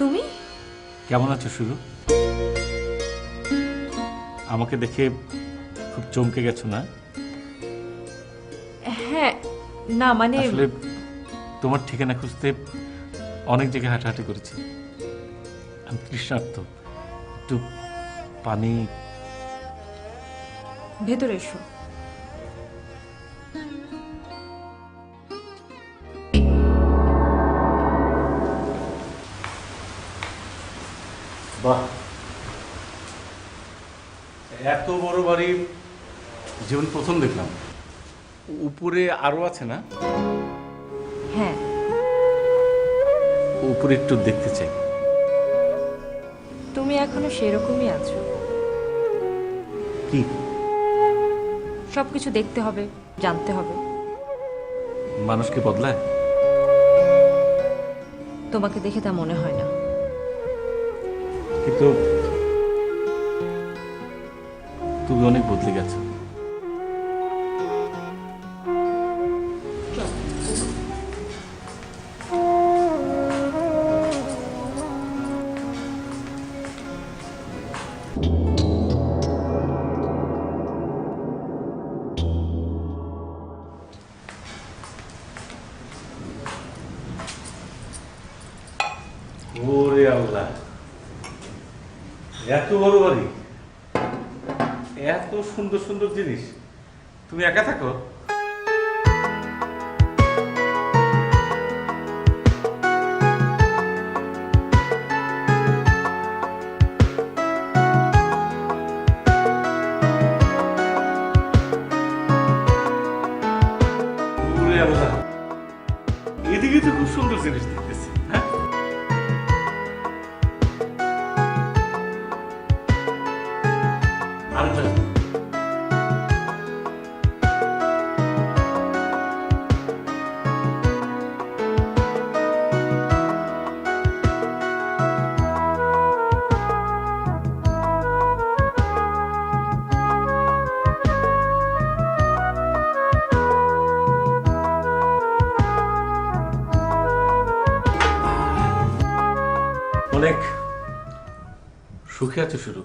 তুমি কেমন আছো শুরু? আমাকে দেখে খুব চমকে গেছো না? হ্যাঁ, না মানে আসলে তোমার ঠিকানা খুঁজতে অনেক জায়গায় হাঁটাহাঁটি করেছি। আমি তৃষ্ণার্ত, একটু পানি। ভেতরে এসো। বাহ, এত বড় বাড়ি জীবন প্রথম দেখলাম। উপরে আরো আছে না? হ্যাঁ, উপরে একটু দেখতে চাই। তুমি এখনো সেরকমই আছো। কি? সবকিছু দেখতে হবে, জানতে হবে। মানুষ কি বদলায়? তোমাকে দেখে তা মনে হয় না। কিন্তু তুমি অনেক বদলে গেছো। ওরে আল্লাহ, এত বড় বাড়ি, এত সুন্দর সুন্দর জিনিস। তুমি একা থাকো? ওরে আল্লাহ, এদিকে তো খুব সুন্দর জিনিস দেখতেছি। হ্যাঁ, আরেকটা আছে। অনেক সুখে আছে শুরু।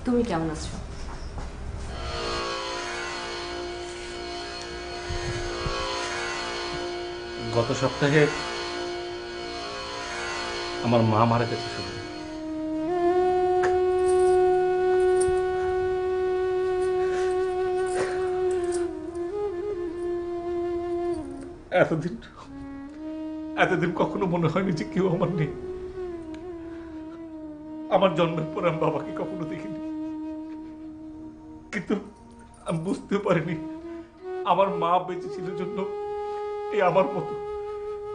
তুমি কেমন আছো? গত সপ্তাহে আমার মা মারা গেছে শুরু। এতদিন এতদিন কখনো মনে হয়নি যে কেউ আমার নেই। আমার জন্মের পর আমি বাবাকে কখনো দেখিনি, কিন্তু আমি বুঝতে পারিনি আমার মা বেঁচে ছিল জন্য এই আমার মতো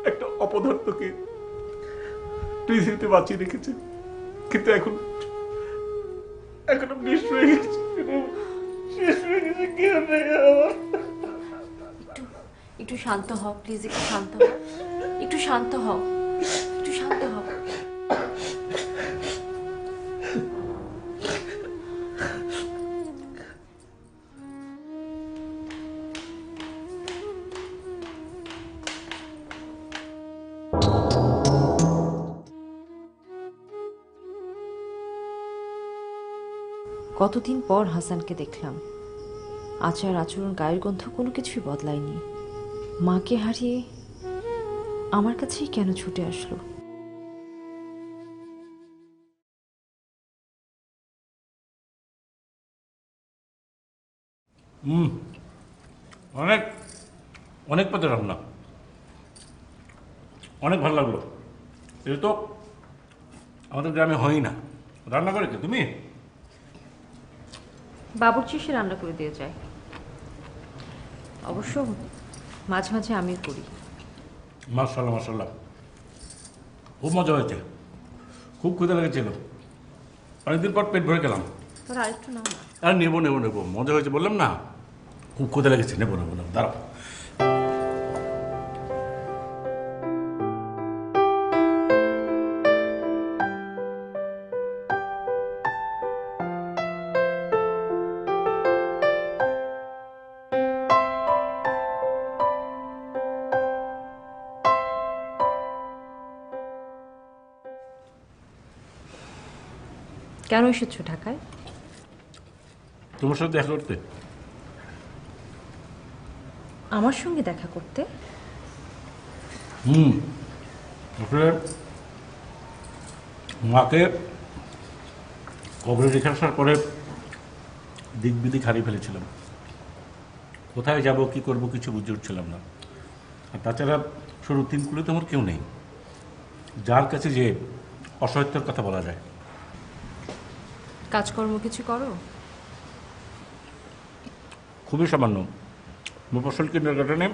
একটা অপদার্থকে পৃথিবীতে বাঁচিয়ে রেখেছে। কিন্তু এখন এখন আমি নিঃস্ব হয়ে গেছি, শেষ হয়ে গেছে। কেউ নেই আমার। একটু একটু শান্ত হও প্লিজ, একটু শান্ত হও, একটু শান্ত হও, একটু শান্ত হও। কতদিন পর হাসানকে দেখলাম। আচার আচরণ গায়ের গন্ধ কোনো কিছুই বদলায়নি। মাকে হারিয়ে আমার কাছেই কেন ছুটে আসলো? অনেক অনেক পথে রান্না, অনেক ভালো লাগলো। এটা তো আমাদের গ্রামে হয়ই না। রান্না করে কি তুমি? বাবুর্চি এসে রান্না করে দিয়ে যায়। অবশ্য মাঝে মাঝে আমিও করি। মাশাল্লাহ মাশাল্লাহ, খুব মজা হয়েছে। খুব ক্ষুদা লেগেছিল, অনেকদিন পর পেট ভরে গেলাম। তোর আরেকটু নাও না। আর নেবো নেবো নেবো, মজা হয়েছে বললাম না। খুব ক্ষুদা লেগেছে, নেবো নেবো নেবো, দাঁড়াও। কেন এসেছো ঢাকায়? তোমার সাথে দেখা করতে। আমার সঙ্গে দেখা করতে? আসলে মাকে কবরে রেখে আসার পরে দিক বিদিক হারিয়ে ফেলেছিলাম। কোথায় যাব কি করব কিছু বুঝে উঠছিলাম না। আর তাছাড়া শুরু তিনকুলে তো আমার কেউ নেই যার কাছে যে অসহায়তার কথা বলা যায়। কাজকর্ম কিছু করো? খুবই সামান্য। মফস্বল কিন্ডারগার্টেনে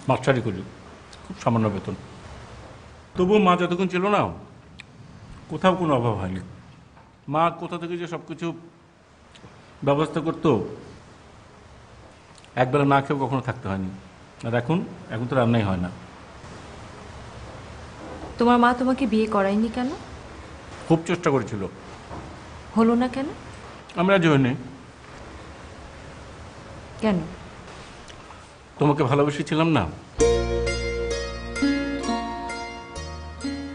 মাস্টারি করি, খুব সামান্য বেতন। তবুও মা যতক্ষণ ছিল না কোথাও কোনো অভাব হয়নি। মা কোথা থেকে যে সব কিছু ব্যবস্থা করতো, একবেলা না খেয়েও কখনো থাকতে হয়নি। আর এখন তো রান্নাই হয় না। তোমার মা তোমাকে বিয়ে করায়নি কেন? খুব চেষ্টা করেছিল, হলো না কেন? আমি রাজি হইনি। কেন? তোমাকে ভালোবেসেছিলাম না।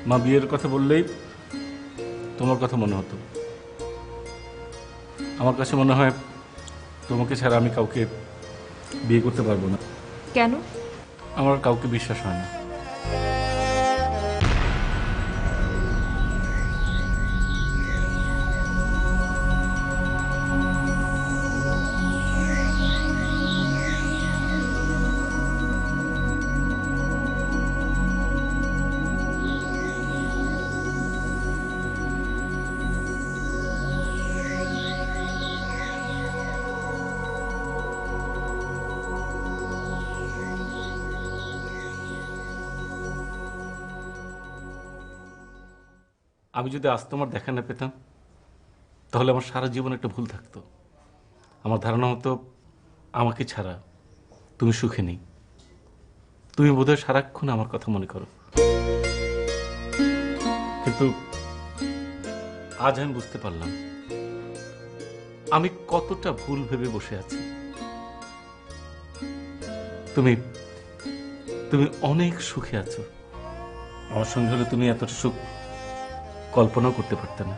মা বিয়ের কথা বললেই তোমার কথা মনে হতো। আমার কাছে মনে হয় তোমাকে ছাড়া আমি কাউকে বিয়ে করতে পারবো না। কেন? আমার কাউকে বিশ্বাস হয় না। আমি যদি আজ তোমার দেখা না পেতাম তাহলে আমার সারা জীবন একটা ভুল থাকতো। আমার ধারণা হতো আমাকে ছাড়া তুমি সুখে নেই। তুমি বোধহয় সারাক্ষণ আমার কথা মনে করো। কিন্তু আজ আমি বুঝতে পারলাম আমি কতটা ভুল ভেবে বসে আছি। তুমি তুমি অনেক সুখে আছো। আমার সঙ্গে হলে তুমি এতটা সুখ কল্পনাও করতে পারতে না,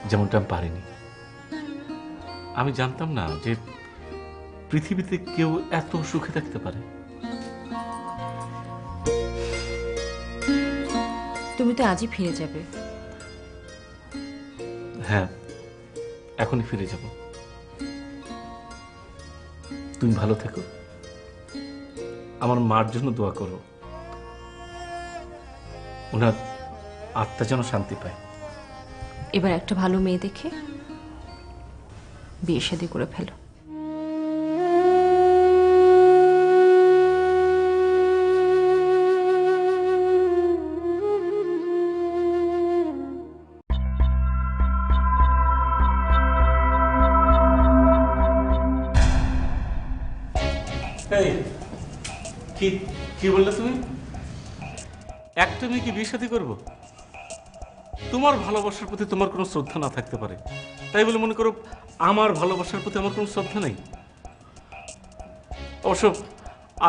যেমনটা আমি পারিনি। আমি জানতাম না যে পৃথিবীতে কেউ এত সুখে থাকতে পারে। তুমি তো আজই ফিরে যাবে। হ্যাঁ, এখনই ফিরে যাব। তুমি ভালো থেকো। আমার মার জন্য দোয়া করো, ওনার আত্মা যেন শান্তি পায়। এবার একটা ভালো মেয়ে দেখে বিয়ে শাদী করে ফেলো। এই, কি কি বললে তুমি? একটা মেয়েকে বিয়ে শাদী করবো? তোমার ভালোবাসার প্রতি তোমার কোনো শ্রদ্ধা না থাকতে পারে, তাই বলে মনে করো আমার ভালোবাসার প্রতি আমার কোনো শ্রদ্ধা নেই? অবশ্য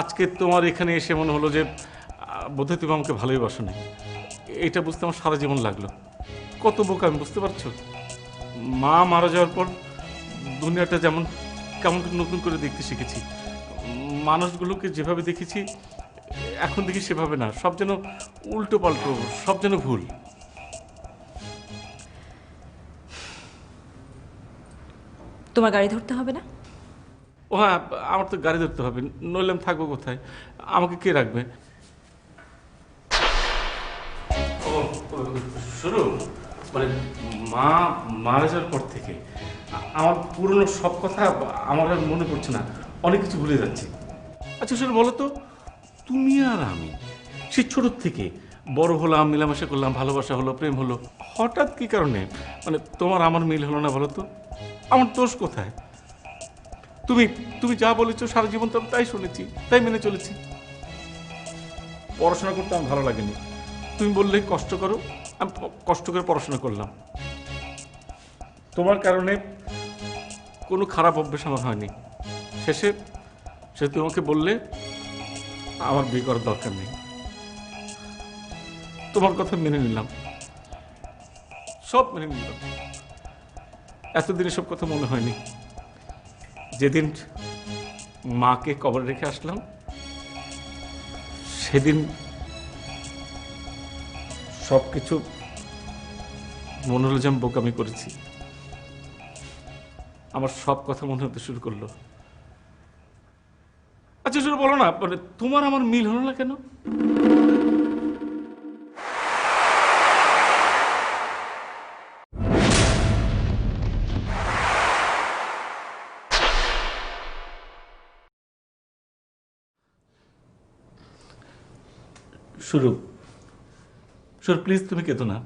আজকে তোমার এখানে এসে মনে হলো যে বোধহয় তুমি আমাকে ভালোই বাসো না। এটা বুঝতে আমার সারা জীবন লাগলো। কত বোকা আমি, বুঝতে পারছো? মা মারা যাওয়ার পর দুনিয়াটা যেমন কেমন নতুন করে দেখতে শিখেছি। মানুষগুলোকে যেভাবে দেখেছি এখন দেখি সেভাবে না, সব যেন উল্টো পাল্টো, সব যেন ভুল। তোমার গাড়ি ধরতে হবে না? ও হ্যাঁ, আমার তো গাড়ি ধরতে হবে, নইলে আমি থাকবো কোথায়? আমাকে কে রাখবে? শুরু মানে মা মারা যাওয়ার পর থেকে আমার পুরনো সব কথা আমার আর মনে পড়ছে না, অনেক কিছু ভুলে যাচ্ছি। আচ্ছা শুরু বলো তো, তুমি আর আমি সে ছোট থেকে বড় হলাম, মেলামেশা করলাম, ভালোবাসা হলো, প্রেম হলো, হঠাৎ কি কারণে মানে তোমার আমার মিল হলো না বলো তো? আমার দোষ কোথায়? তুমি তুমি যা বলেছো সারা জীবন তো আমি তাই শুনেছি, তাই মেনে চলেছি। পড়াশোনা করতে আমার ভালো লাগেনি, তুমি বললে কষ্ট করো, আমি কষ্ট করে পড়াশোনা করলাম। তোমার কারণে কোনো খারাপ অভ্যেস আমার হয়নি। শেষে তোমাকে বললে আমার বিয়ে করার দরকার নেই। তোমার কথা মেনে নিলাম। সব মেনে নিলাম। এতদিন এসব কথা মনে হয়নি। যেদিন মাকে কবর রেখে আসলাম সেদিন সবকিছু মনে হলো যে আমি বোকামি করেছি। আমার সব কথা মনে হতে শুরু করলো। আচ্ছা শুরু বলো না, মানে তোমার আমার মিল হলো না কেন? শুরু শুরু প্লিজ, তুমি কেঁদো না।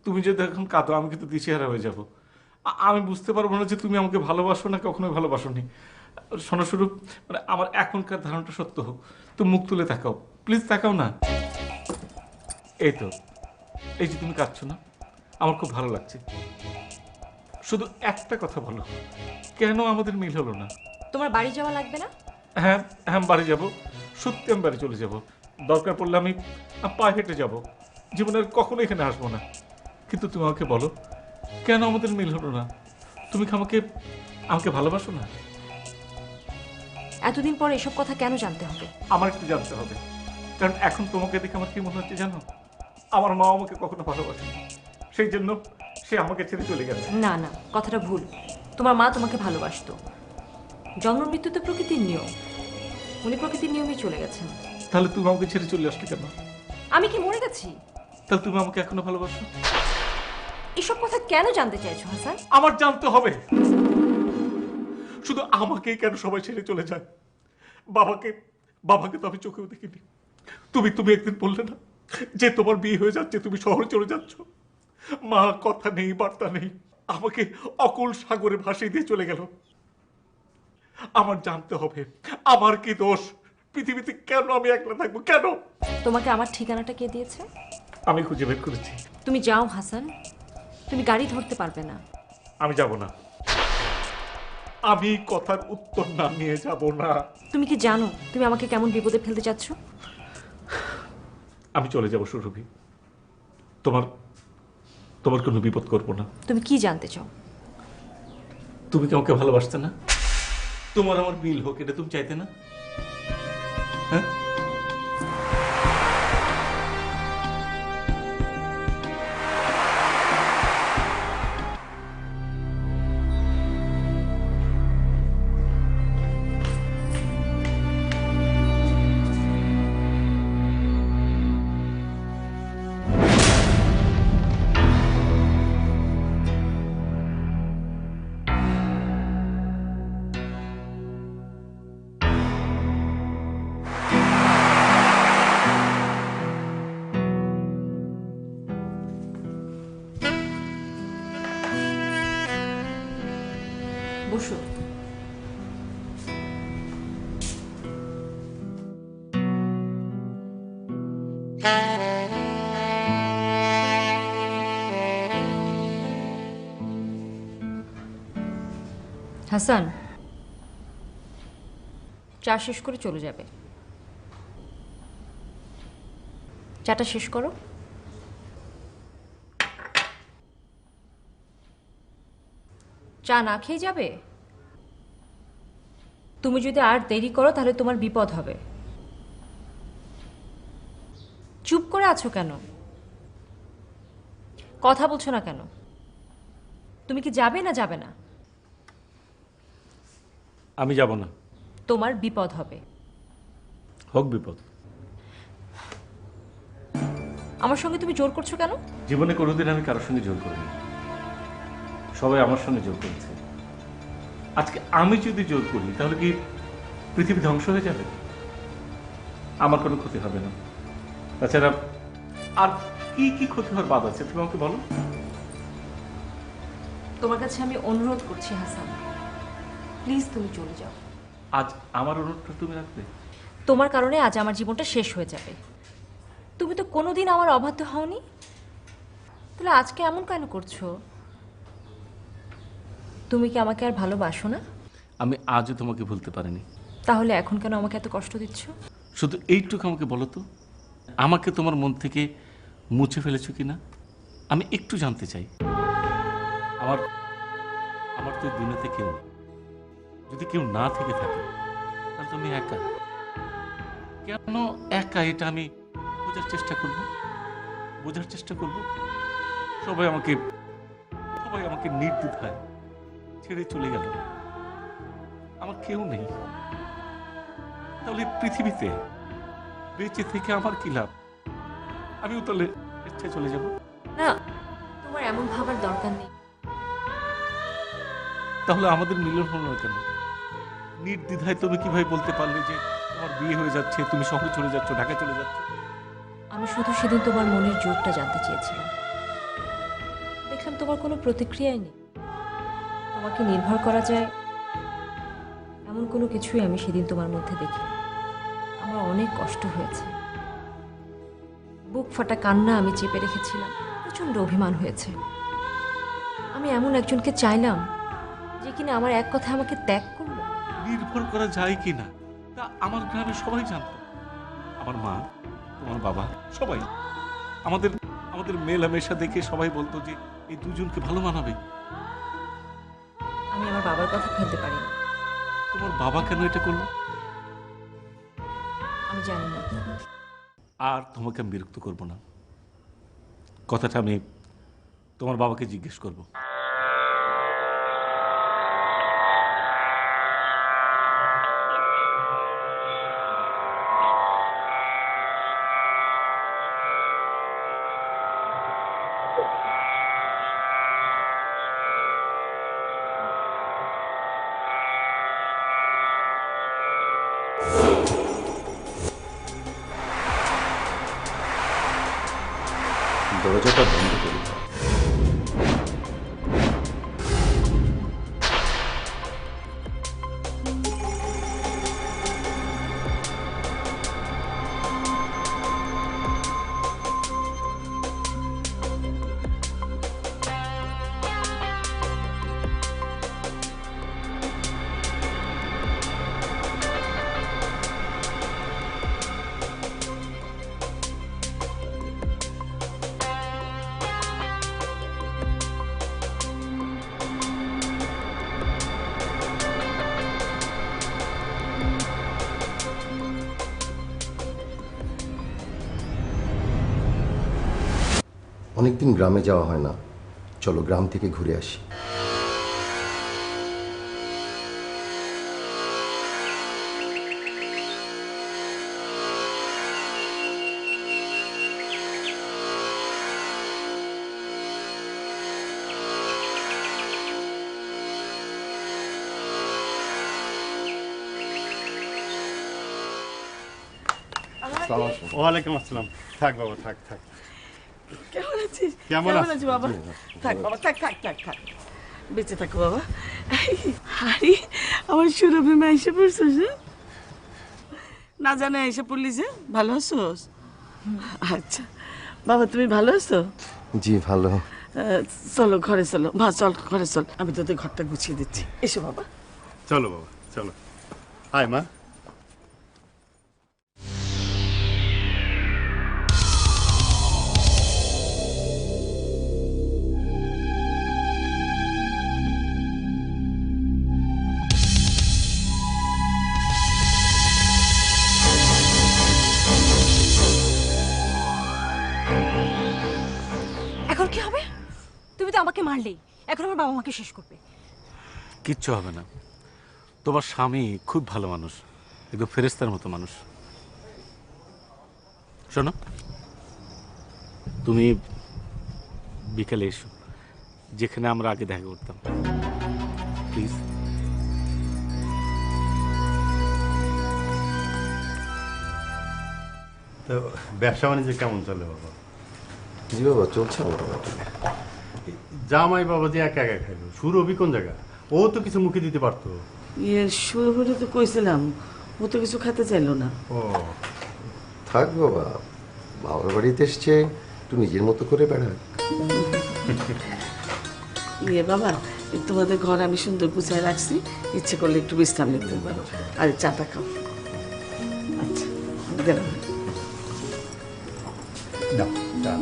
তুমি যদি এখন কাঁদো আমি কিন্তু দিশেহারা হয়ে যাব। আমি বুঝতে পারবো না যে তুমি আমাকে ভালোবাসো না কখনোই ভালোবাসোনি। শোনো শুরু, মানে আমার এখনকার ধারণাটা সত্য হোক, তুমি মুখ তুলে তাকাও, প্লিজ তাকাও না। এই তো, এই যে তুমি কাঁদছো না, আমার খুব ভালো লাগছে। শুধু একটা কথা বলো, কেন আমাদের মিল হলো না? তোমার বাড়ি যাওয়া লাগবে না? হ্যাঁ হ্যাঁ, বাড়ি যাব, সত্যি আমি বাড়ি চলে যাব। দরকার পড়লে আমি পায়ে হেঁটে যাব, জীবনের কখনো এখানে আসবো না। কিন্তু তুমি আমাকে বলো, কেন আমাদের মিল হলো না? তুমি কি আমাকে আমাকে ভালোবাসো না? এতদিন পর এসব কথা কেন জানতে হবে? আমার একটু জানতে হবে, কারণ এখন তোমাকে দেখে আমার কি মনে হচ্ছে জানো? আমার মা আমাকে কখনো ভালোবাসে, সেই জন্য সে আমাকে ছেড়ে চলে গেছে। না না, কথাটা ভুল। তোমার মা তোমাকে ভালোবাসতো। জন্ম মৃত্যু তো প্রকৃতির নিয়ম, উনি প্রকৃতির নিয়মেই চলে গেছেন। তাহলে তুমি আমাকে ছেড়ে চলে আসলে কেন? আমি কি মরে গেছি? তাহলে তুমি আমাকে এখনো ভালোবাসো? এসব কথা কেন জানতে চাইছো হাসান? আমার জানতে হবে। শুধু আমাকেই কেন সবাই ছেড়ে চলে যায়? বাবাকে বাবাকে তো আমি চোখেও দেখিনি। তুমি তুমি একদিন বললে না যে তোমার বিয়ে হয়ে যাচ্ছে, তুমি শহরে চলে যাচ্ছ। মা কথা নেই বার্তা নেই, আমাকে অকুল সাগরে ভাসিয়ে দিয়ে চলে গেল। আমার জানতে হবে আমার কি দোষ? পৃথিবীতে কেন আমি একলা থাকবো? কেন? তোমাকে আমার ঠিকানাটা কে দিয়েছে? আমি খুঁজে বের করেছি। তুমি যাও হাসান, তুমি গাড়ি ধরতে পারবে না। আমি যাব না, আমি কথার উত্তর না নিয়ে যাব না। তুমি কি জানো তুমি আমাকে কেমন বিপদে ফেলতে চাচ্ছ? আমি চলে যাব সুরভি, তোমার তোমার কোনো বিপদ করবো না। তুমি কি জানতে চাও? তুমি কি আমাকে ভালোবাসতে না? তোমার আমার মিল হোক, এটা তুমি চাইতে না? হ্যাঁ, বসো। হাসান, চা শেষ করে চলে যাবে। চাটা শেষ করো। চা না খেয়ে যাবে? তুমি যদি আর দেরি করো তাহলে তোমার বিপদ হবে। চুপ করে আছো কেন? কথা বলছো না কেন? তুমি কি যাবে না যাবে না? আমি যাব না। তোমার বিপদ হবে। হোক বিপদ। আমার সঙ্গে তুমি জোর করছো কেন? জীবনে কোনোদিন আমি কারোর সঙ্গে জোর করিনি, সবাই আমার সঙ্গে জোর করেছে। আজকে আমি যদি জোর করি তাহলে কি পৃথিবী ধ্বংস হয়ে যাবে? আমার কোনো ক্ষতি হবে না। তাছাড়া আর কি কি ক্ষতি হওয়ার বাদ আছে তুমি আমাকে বলো। তোমার কাছে আমি অনুরোধ করছি হাসান, প্লিজ তুমি চলে যাও। আজ আমার অনুরোধটা তুমি রাখবে? তোমার কারণে আজ আমার জীবনটা শেষ হয়ে যাবে। তুমি তো কোনোদিন আমার অবাধ্য হওনি, তাহলে আজকে এমন কেন করছো? তুমি কি আমাকে আর ভালোবাসো না? আমি আজও তোমাকে ভুলতে পারিনি। তাহলে এখন কেন আমাকে এত কষ্ট দিচ্ছ? শুধু এইটুকু আমাকে বলো তো, আমাকে তোমার মন থেকে মুছে ফেলেছো কি না? আমি একটু জানতে চাই, আমার আমার তো দুনিয়াতে কেউ নেই। যদি কেউ না থেকে থাকে তাহলে তো আমি একা। কেন একা এটা আমি বোঝার চেষ্টা করব, সবাই আমাকে নির্দ্বিধায় ছেড়ে চলে গেল। আমার কেউ নেই, তাহলে পৃথিবীতে বেঁচে থেকে আমার কি লাভ? আমিও তাহলে ইচ্ছায় চলে যাব। না, তোমার এমন ভাবার দরকার নেই। তাহলে আমাদের মিলন হলো না কেন? নির্দ্বিধায় তুমি কিভাবে বলতে পারলে যে তোমার বিয়ে হয়ে যাচ্ছে, তুমি শহরে চলে যাচ্ছ, ঢাকায় চলে যাচ্ছ? আমি শুধু সেদিন তোমার মনের জোরটা জানতে চেয়েছিলাম। দেখলাম তোমার কোনো প্রতিক্রিয়াই নেই। তোমাকে নির্ভর করা যায় এমন কোনো কিছুই আমি সেদিন তোমার মধ্যে দেখি। আমার অনেক কষ্ট হয়েছে, বুক ফাটা কান্না আমি চেপে রেখেছিলাম, প্রচণ্ড অভিমান হয়েছে। আমি এমন একজনকে চাইলাম যে কিনা আমার এক কথা আমাকে ত্যাগ করলো। নির্ভর করা যায় কি না তা আমার গ্রামে সবাই জানত। আমার মা, তোমার বাবা, সবাই আমাদের আমাদের মেলামেশা দেখে সবাই বলতো যে এই দুজনকে ভালো মানাবে। আমি আমার বাবার কথা ফেলতে পারি না। তোমার বাবা কেন এটা করলো আমি জানি না। আর তোমাকে আমি বিরক্ত করব না, কথাটা আমি তোমার বাবাকে জিজ্ঞেস করব। দরজাটা বন্ধ করে দাও। অনেকদিন গ্রামে যাওয়া হয় না, চলো গ্রাম থেকে ঘুরে আসি। ওয়ালাইকুম আসসালাম। থাক বাবা, থাক থাক। কেমন আছিস? কেমন আছিস বাবা? থাক বাবা, থাক থাক থাক থাক, বেঁচে থাকো বাবা। আরে আমার সুরভি মা এসে পড়ছিস, না জানে এসে পড়লি যে? ভালো আছোস? আচ্ছা বাবা, তুমি ভালো আছো? জি ভালো। চলো ঘরে চলো, চল ঘরে চল, আমি তোদের ঘরটা গুছিয়ে দিচ্ছি। এসো বাবা। চলো বাবা, চলো। আয় মা। এখন কি হবে? তুমি তো আমাকে মারলেই, এখন আমার বাবা মাকে শেষ করবে। কিচ্ছু হবে না, তোমার স্বামী খুব ভালো মানুষ, একদম ফেরেশতার মতো মানুষ। শোনো, তুমি বিকালে এসো, যেখানে আমরা আগে দেখা করতাম, প্লিজ। তো ব্যবসা বাণিজ্য কেমন চলে বাবা? জি বাবা, চলছে মোটামুটি। জামাই বাবা যে একা একা খাইলো, সুরভি কোন জায়গা? ও তো কিছু মুখে দিতে পারতো। সুরভিরে তো কইছিলাম, ও তো কিছু খেতে চাইলো না। ও থাক বাবা, বাবার বাড়িতে এসছে, একটু নিজের মতো করে বেড়াক। বাবা, তোমাদের ঘর আমি সুন্দর গুছায় রাখছি, ইচ্ছে করলে একটু বিশ্রাম নিতে পারো। আরে চাটা খাও। আচ্ছা গেলাম। না, চা।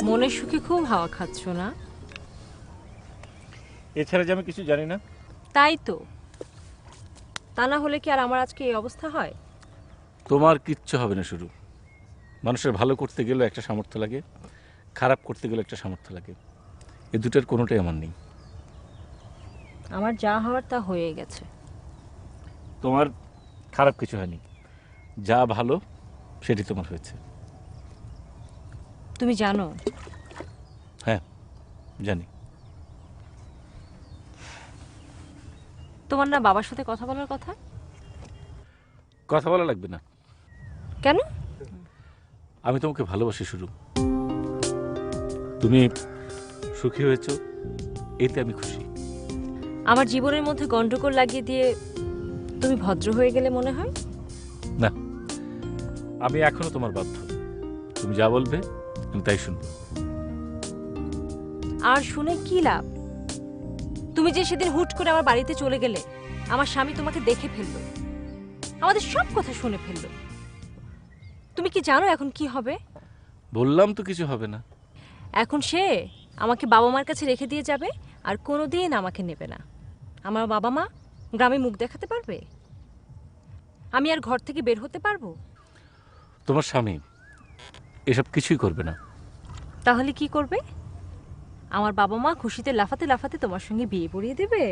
মনের সুখে খুব হাওয়া খাচ্ছ না? এছাড়া যে আমি কিছু জানি না। তাই তো, তা না হলে কি আর আমার আজকে এই অবস্থা হয়? তোমার কিচ্ছু হবে না শুরু। মানুষের ভালো করতে গেলে একটা সামর্থ্য লাগে, খারাপ করতে গেলে একটা সামর্থ্য লাগে। এই দুটার কোনোটাই আমার নেই। আমার যা হওয়ার তা হয়ে গেছে। তোমার খারাপ কিছু হয়নি, যা ভালো সেটি তোমার হয়েছে। তুমি জানো? হ্যাঁ জানি। তোমার না বাবার সাথে কথা বলার কথা? কথা বলা লাগবে না। কেন? আমি তোমাকে ভালোবাসি শুরু। তুমি সুখী হয়েছো, এতে আমি খুশি। আমার জীবনের মধ্যে গন্ডগোল লাগিয়ে দিয়ে তুমি ভদ্র হয়ে গেলে মনে হয়? না, আমি এখনো তোমার বাধ্য। তুমি যা বলবে আমি তাই শুনবো। আর শুনে কি লাভ? তুমি যে সেদিন হুট করে আমার বাড়িতে চলে গেলে, আমার স্বামী তোমাকে দেখে ফেললো, আমাদের সব কথা শুনে ফেললো। তুমি কি জানো এখন কি হবে? বললাম তো কিছু হবে না। এখন সে আমাকে বাবা মার কাছে রেখে দিয়ে যাবে আর কোনোদিন আমাকে নেবে না। আমার বাবা মা গ্রামে মুখ দেখাতে পারবে? আমি আর ঘর থেকে বের হতে পারবো? তোমার স্বামী এসব কিছুই করবে না। তাহলে কি করবে? আমার বাবা মা খুশিতে লাফাতে লাফাতে তোমার সঙ্গে বিয়ে পড়িয়ে দেবে।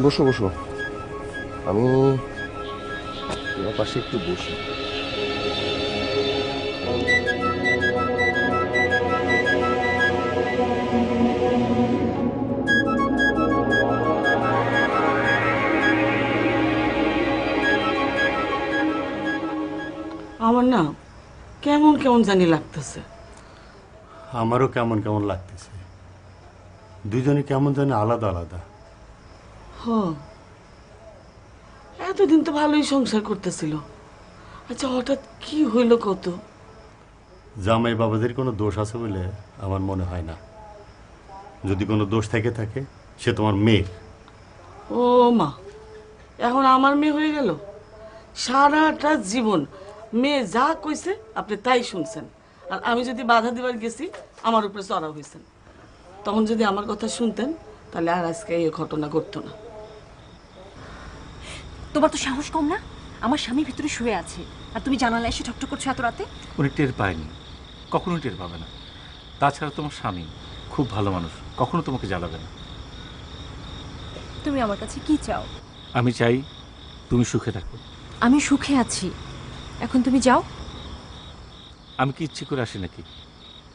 বসো বসো, আমি তোমার পাশে একটু বসি। আমার না কেমন কেমন জানি লাগতেছে। আমারও কেমন কেমন লাগতেছে। দুজনে কেমন জানি আলাদা আলাদা। হ, এতদিন তো ভালোই সংসার করতেছিল। আচ্ছা হঠাৎ কি হইল কত? জামাই বাবাদের কোনো দোষ আছে বলে আমার মনে হয় না। যদি কোনো দোষ থেকে থাকে সে তোমার মেয়ে। ও মা, এখন আমার মেয়ে হয়ে গেল? সারাটা জীবন মেয়ে যা কইছে আপনি তাই শুনছেন, আর আমি যদি বাধা দিবার গেছি আমার উপরে চড়া হয়েছেন। তখন যদি আমার কথা শুনতেন তাহলে আর আজকে এই ঘটনা ঘটতো না। তোমার তো সাহস কম না? আমার স্বামী ভিতরে শুয়ে আছে আর তুমি জানালা এসে ঠকঠক করছো এত রাতে? উনি টের পায়নি, কখনো টের পাবে না। তাছাড়া তোমার স্বামী খুব ভালো মানুষ, কখনো তোমাকে জ্বালাবে না। তুমি আমার কাছে কি চাও? আমি চাই তুমি সুখে থাকো। আমি সুখে আছি, এখন তুমি যাও। আমি কি ইচ্ছে করে আসি নাকি?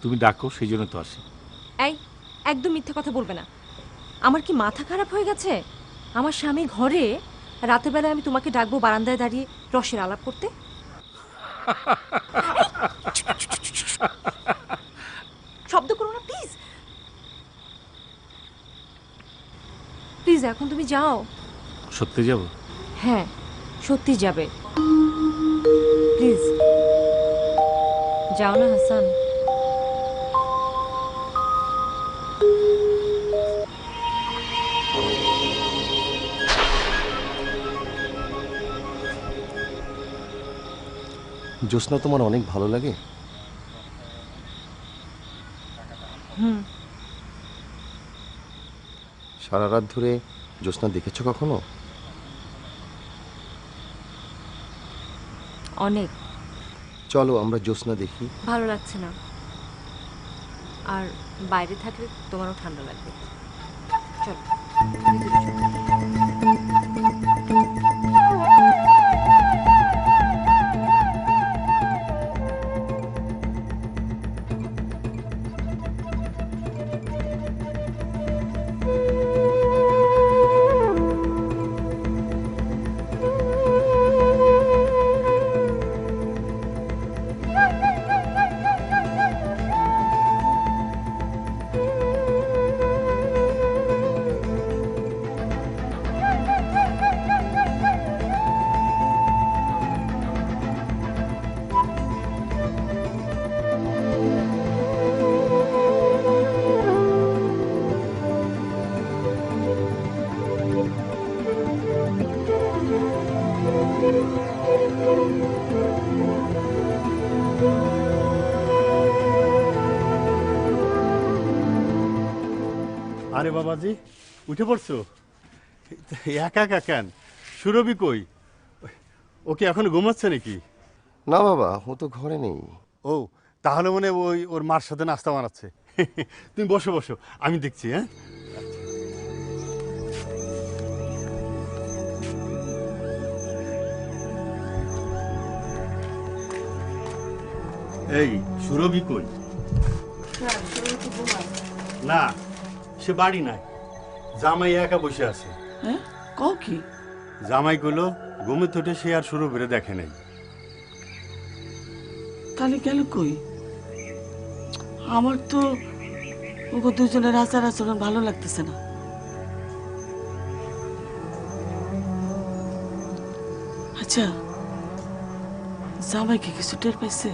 তুমি ডাকো সেই জন্য তো আসি। এই, একদম মিথ্যে কথা বলবে না। আমার কি মাথা খারাপ হয়ে গেছে? আমার স্বামী ঘরে, রাতের বেলায় আমি তোমাকে ডাকবো বারান্দায় দাঁড়িয়ে রসের আলাপ করতে? শব্দ করো না প্লিজ। প্লিজ এখন তুমি যাও। সত্যি যাব? হ্যাঁ সত্যি যাবে, প্লিজ যাও না হাসান। জ্যোৎস্না তোমার অনেক ভালো লাগে? সারা রাত ধরে জ্যোৎস্না দেখেছো কখনো? অনেক। চলো আমরা জ্যোৎস্না দেখি। ভালো লাগছে না, আর বাইরে থাকলে তোমারও ঠান্ডা লাগবে। চলো ভিতরে চলো। আরে বাবাজি, উঠে পড়ছো? একা একা কেন? সুরভি কই? ওকে এখনো ঘুমাচ্ছে নাকি? না বাবা, ও তো ঘরে নেই। ও, তাহলে মনে হয় ওই ওর মার সাথে নাস্তা বানাচ্ছে। তুমি বসো বসো, আমি দেখছি। হ্যাঁ, এই সুরভি কই? না, সে বাড়ি নাই, জামাই একা বসে আছে। হ্যাঁ, কও কি? জামাইগুলো ঘুমে উঠে সে আর সুরভিরে দেখে নাই। তাহলে গেল কই? আমার তো ওগো দুজনের আচার আচরণ ভালো লাগতেছে না। আচ্ছা, জামাই কি কিছু টের পাইছে?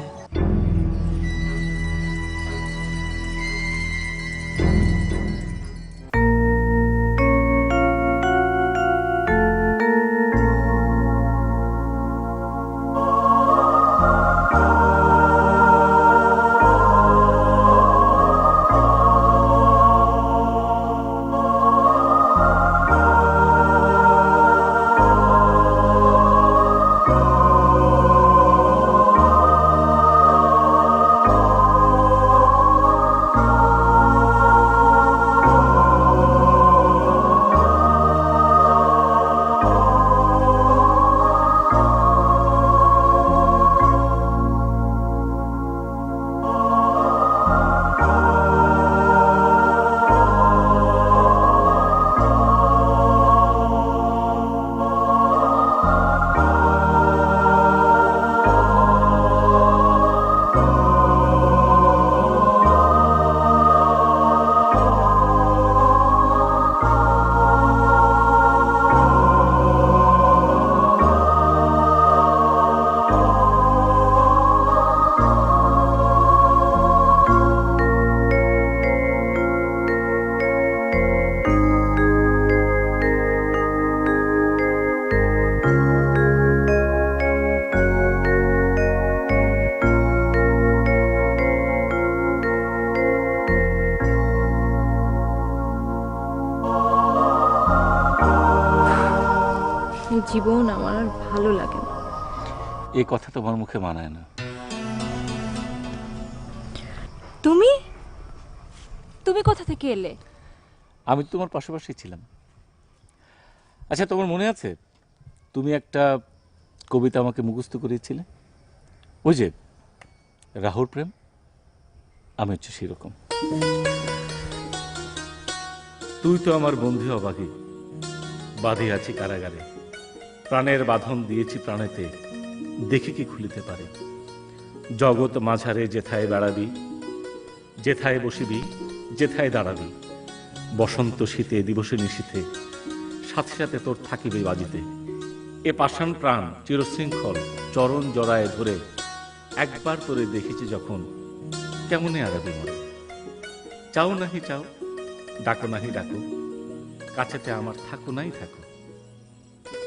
জীবন আমার আর ভালো লাগে না। এই কথা তোমার মুখে মানায় না। তুমি তুমি কোথা থেকে এলে? আমি তো তোমার পাশাপাশি ছিলাম। আচ্ছা, তোমার মনে আছে তুমি একটা কবিতা আমাকে মুখস্থ করিয়েছিলে? ওই যে রাহুর প্রেম, আমি হচ্ছে সেরকম। তুই তো আমার বন্ধু অবাগী, বাঁধি আছি কারাগারে, প্রাণের বাঁধন দিয়েছি প্রাণেতে, দেখি কি খুলিতে পারে। জগৎ মাঝারে যেথায় বেড়াবি, যেথায় বসিবি, যেথায় দাঁড়াবি, বসন্ত শীতে দিবসে নিশীথে, সাথে সাথে তোর থাকিবে বাজিতে। এ পাষাণ প্রাণ চিরশৃঙ্খল চরণ জড়ায় ধরে, একবার তোরে দেখেছি যখন, কেমনে আগাবি মনে। চাও নাহি চাও, ডাকো নাহি ডাকো, কাছেতে আমার থাকো নাই থাকো।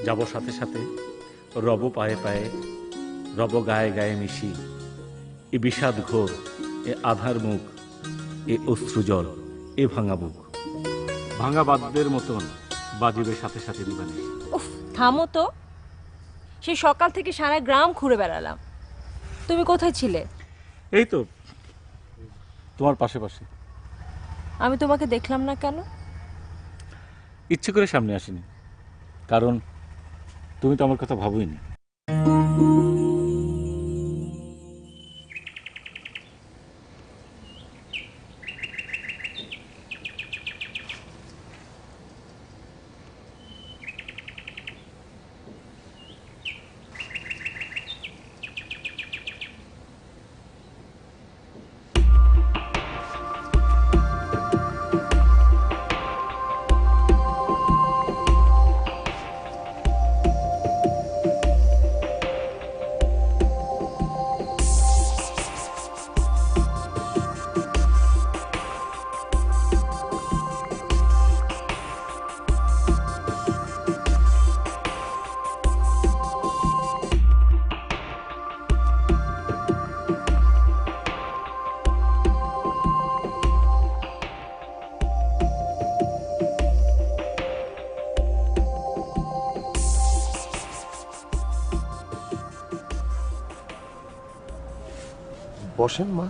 যাব সাথে সাথে, রব পায়ে পায়ে, রব গায়ে গায়ে মিশি। এ বিষাদ ঘোর, এ আধার মুখ, এ অশ্রুজল, এ ভাঙা বুক, ভাঙা বাদ্যের মতন বাজিবে সাথে সাথে দিবানি। উফ, থামো তো। সেই সকাল থেকে সারা গ্রাম ঘুরে বেড়ালাম, তুমি কোথায় ছিলে? এই তো তোমার পাশে পাশে। আমি তোমাকে দেখলাম না কেন? ইচ্ছে করে সামনে আসিনি, কারণ তুমি তো আমার কথা ভাবোইনি। বসেন মা।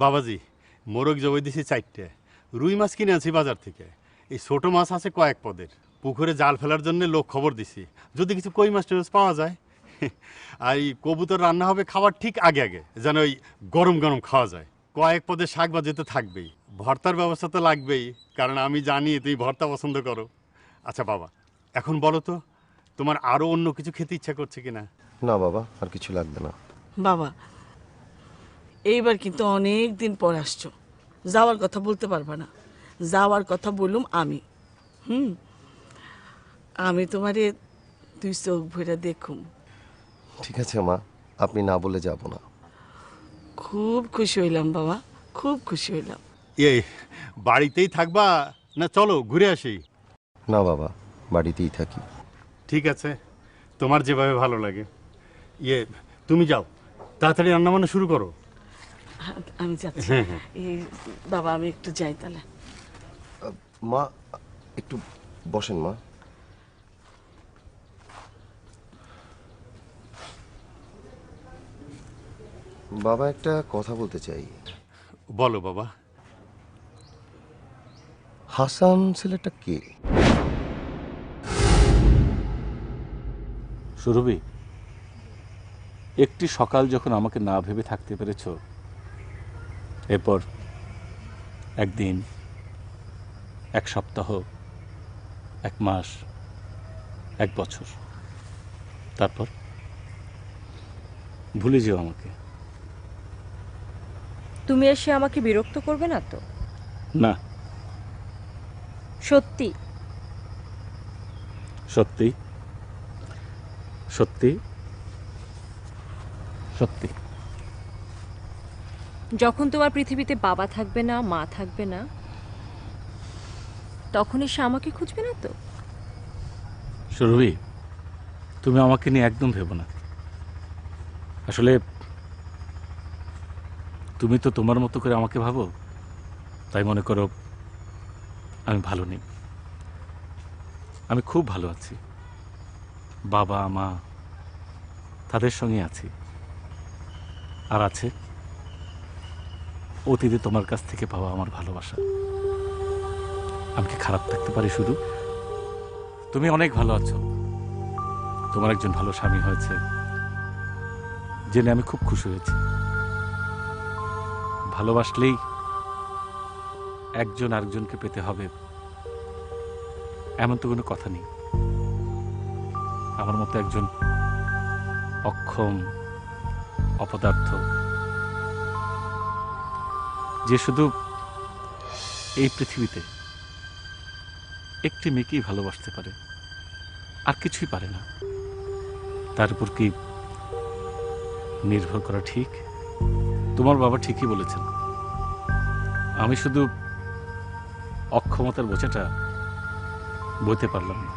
বাবাজি, মোরগ জবাই দিছি 4টে, রুই মাছ কিনে আনছি বাজার থেকে। এই ছোট মাছ আছে কয়েক পদের, পুকুরে জাল ফেলার জন্য লোক খবর দিছি, যদি কিছু কই মাছ টেমাছ পাওয়া যায়। আর এই কবুতর রান্না হবে খাবার ঠিক আগে আগে, যেন ওই গরম গরম খাওয়া যায়। কয়েক পদের শাক ভাজি তো থাকবেই, ভর্তার ব্যবস্থা তো লাগবেই, কারণ আমি জানি তুই ভর্তা পছন্দ করো। আচ্ছা বাবা, এখন বলো তো তোমার আরো অন্য কিছু খেতে ইচ্ছা করছে কিনা? না বাবা, আর কিছু লাগবে না। বাবা, এইবার কিন্তু অনেক দিন পর আসছো, যাওয়ার কথা বলতে পারবা না। যাওয়ার কথা বলুম আমি। আমি তোমারে দুই চোখ ভরে দেখুম। ঠিক আছে মা, আপনি না বলে যাব না। খুব খুশি হইলাম বাবা, খুব খুশি হইলাম। এই বাড়িতেই থাকবা না চলো ঘুরে আসি? না বাবা, বাড়িতেই থাকি। ঠিক আছে, তোমার যেভাবে ভালো লাগে। তুমি যাও, তাড়াতাড়ি রান্নাবান্না শুরু করো। আমি যাচ্ছি। হ্যাঁ, হ্যাঁ। এই বাবা, আমি একটু যাই তাহলে। মা একটু বসেন মা। বাবা, একটা কথা বলতে চাই। বলো বাবা। হাসান ছেলেটা কে? সুরভি, একটি সকাল যখন আমাকে না ভেবে থাকতে পেরেছ, এরপর একদিন, এক সপ্তাহ, এক মাস, এক বছর, তারপর ভুলে যেও আমাকে। তুমি এসে আমাকে বিরক্ত করবে না তো? না, সত্যি সত্যি সত্যি সত্যি। যখন তোমার পৃথিবীতে বাবা থাকবে না, মা থাকবে না, তখন এসে আমাকে খুঁজবে না তো? সুরভি, তুমি আমাকে নিয়ে একদম ভেবো না। আসলে তুমি তো তোমার মতো করে আমাকে ভাবো, তাই মনে করো আমি ভালো নেই। আমি খুব ভালো আছি, বাবা মা তাদের সঙ্গে আছি, আর আছে অতীতে তোমার কাছ থেকে পাওয়া আমার ভালোবাসা। আমি কি খারাপ থাকতে পারি শুধু? তুমি অনেক ভালো আছো, তোমার একজন ভালো স্বামী হয়েছে জেনে আমি খুব খুশি হয়েছি। ভালোবাসলেই একজন আরেকজনকে পেতে হবে এমন তো কোনো কথা নেই। আমার মতো একজন অক্ষম অপদার্থ যে শুধু এই পৃথিবীতে একটি মেয়েকেই ভালোবাসতে পারে, আর কিছুই পারে না, তার উপর কি নির্ভর করা ঠিক? তোমার বাবা ঠিকই বলেছেন, আমি শুধু অক্ষমতার বোঝাটা বইতে পারলাম না।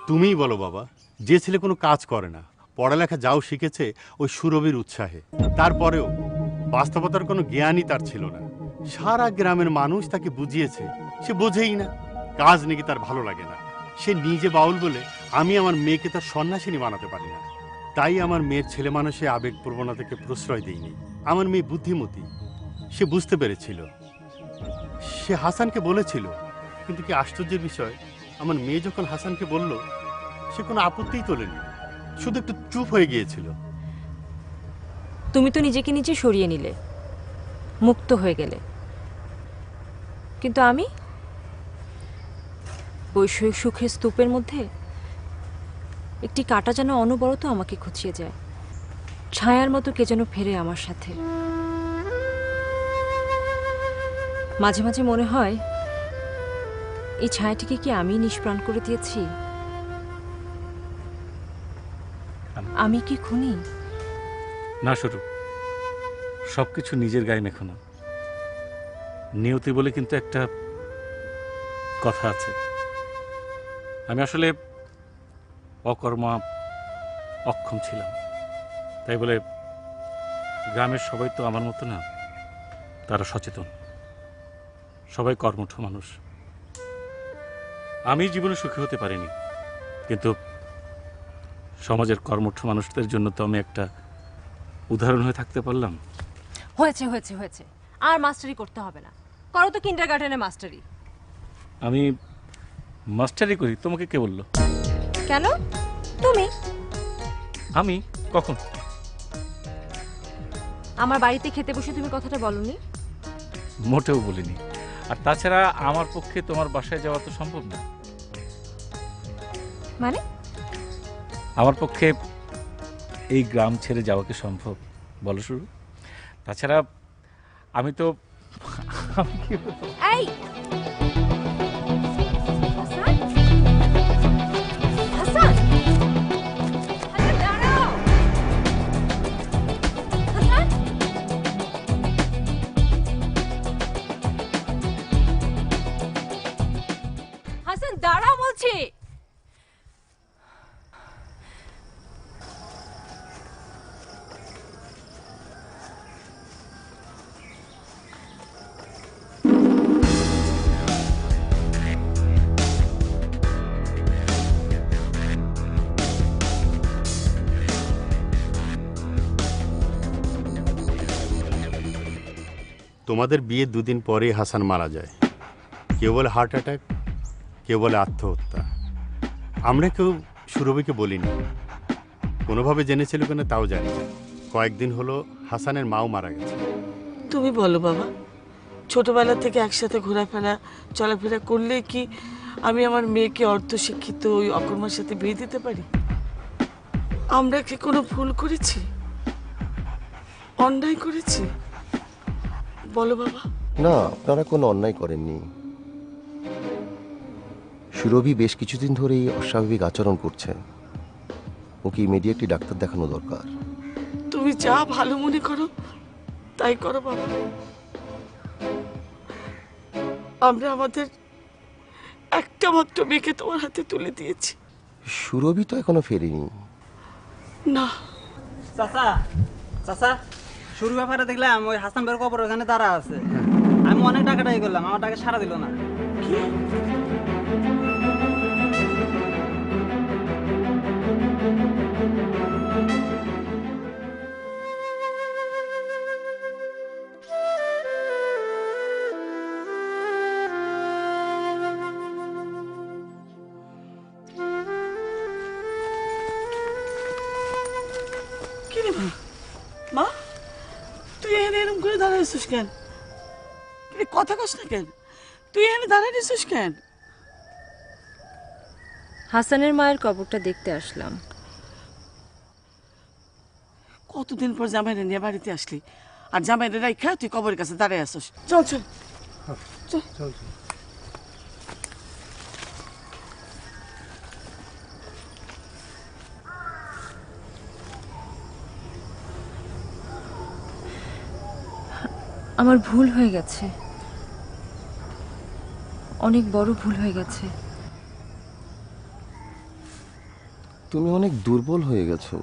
তুমিই বলো বাবা, যে ছেলে কোনো কাজ করে না, পড়ালেখা যাও শিখেছে ওই সুরভির উৎসাহে, তারপরেও বাস্তবতার কোনো জ্ঞানই তার ছিল না। সারা গ্রামের মানুষ তাকে বুঝিয়েছে, সে বোঝেই না। কাজ নাকি তার ভালো লাগে না, সে নিজে বাউল বলে আমি আমার মেয়েকে তার সন্ন্যাসিনী বানাতে পারি না। তাই আমার মেয়ের ছেলে মানুষে আবেগ প্রবণতাকে প্রশ্রয় দেয়নি। আমার মেয়ে বুদ্ধিমতী, সে বুঝতে পেরেছিল। সে হাসানকে বলেছিল, কিন্তু কি আশ্চর্যের বিষয়, আমার মেয়ে যখন হাসানকে বলল, সে কোনো আপত্তিই তোলেনি, শুধু একটু চুপ হয়ে গিয়েছিল। তুমি তো নিজেকে নিজে সরিয়ে নিলে, মুক্ত হয়ে গেলে, কিন্তু আমি বৈষয়িক সুখের স্তূপের মধ্যে একটি কাঁটা যেন অনবরত আমাকে খুঁচিয়ে যায়, ছায়ার মতো কে যেন ফেরে আমার সাথে। মাঝে মাঝে মনে হয় এই ছায়াটিকে কি আমি নিষ্প্রাণ করে দিয়েছি? আমি কি খুনি? না শুরু, সবকিছু নিজের গায়ে মেখো না। নিয়তি বলে কিন্তু একটা কথা আছে। আমি আসলে অকর্মা, অক্ষম ছিলাম। তাই বলে গ্রামের সবাই তো আমার মতো না, তারা সচেতন, সবাই কর্মঠ মানুষ। আমি জীবনে সুখী হতে পারিনি, কিন্তু সমাজের কর্মঠ মানুষদের জন্য তো আমি একটা উদাহরণ হয়ে থাকতে পারলাম। হয়েছে হয়েছে হয়েছে, আর মাস্টারি করতে হবে না, করো তো কিন্ডারগার্টেনে মাস্টারি। আমি মাস্টারি করি, তোমাকে কে বললো? কেন? তুমি আমি কখন? আমার বাড়িতে খেতে বসে তুমি কথাটা বলনি। মোটেও বলিনি। আর তাছাড়া আমার পক্ষে তোমার বাসায় যাওয়া তো সম্ভব না। মানে? আমার পক্ষে এই গ্রাম ছেড়ে যাওয়া কি সম্ভব বলো শুরু? তাছাড়া আমি তো এই হাসান, হাসান, হাসান দাঁড়াও। হাসান, হাসান দাঁড়াও বলছি। তোমাদের বিয়ে 2 দিন পরেই হাসান মারা যায়। কেউ বলে হার্ট অ্যাটাক, কেউ বলে আত্মহত্যা। আমরা কেউ সুরভিকে বলিনি, কোনোভাবে জেনেছিল কিনা তাও জানি না। কয়েকদিন হলো হাসানের মাও মারা গেছে। তুমি বলো বাবা, ছোটবেলা থেকে একসাথে ঘোরাফেরা চলাফেরা করলে কি আমি আমার মেয়েকে অর্ধশিক্ষিত ওই অকর্মার সাথে বিয়ে দিতে পারি? আমরা কি কোনো ভুল করেছি, অন্যায় করেছি? বলো বাবা। না, আপনারা কোনো অন্যায় করেননি। সুরভি বেশ কিছুদিন ধরেই অস্বাভাবিক আচরণ করছে, ওকে ইমিডিয়েটলি ডাক্তার দেখানো দরকার। তুমি যা ভালো মনে করো তাই করো বাবা। আমরা আমাদের একটা মাত্র মেয়েকে তোমার হাতে তুলে দিয়েছি। সুরভি তো এখনো ফেরেনি। না, চাচা, চাচা, শুরু ব্যাপারে দেখলাম ওই হাসান ভাইয়ের কবর ওখানে দাঁড়া আছে। আমি অনেক টাকা ট্রাই করলাম, আমার টাকা সারা দিল না। কি? কি রে মা? মা, তুই এখানে এরকম করে দাঁড়াইছিস কেন? এ কথা কস না কেন? তুই এখানে দাঁড়াইছিস কেন? হাসানের মায়ের কবরটা দেখতে আসলাম। কতদিন পর জামাইরে নিয়ে বাড়িতে আসলি, আর জামাইরে রাইখা তুই কবরের কাছে দাঁড়াই আসছিস। চল চল চল চল। আমার ভুল হয়ে গেছে, অনেক বড় ভুল হয়ে গেছে। তুমি অনেক দুর্বল হয়ে গেছো।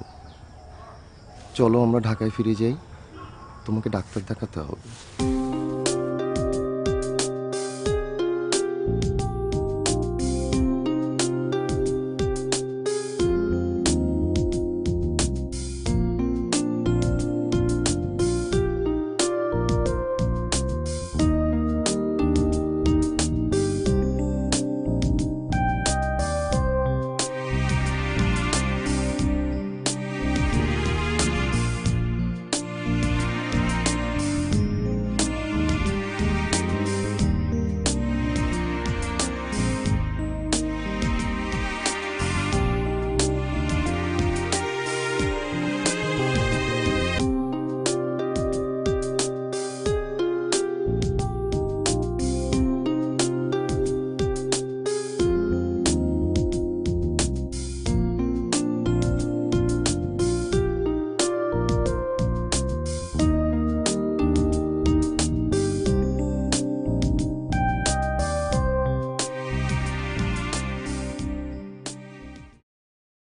চলো আমরা ঢাকায় ফিরে যাই, তোমাকে ডাক্তার দেখাতে হবে।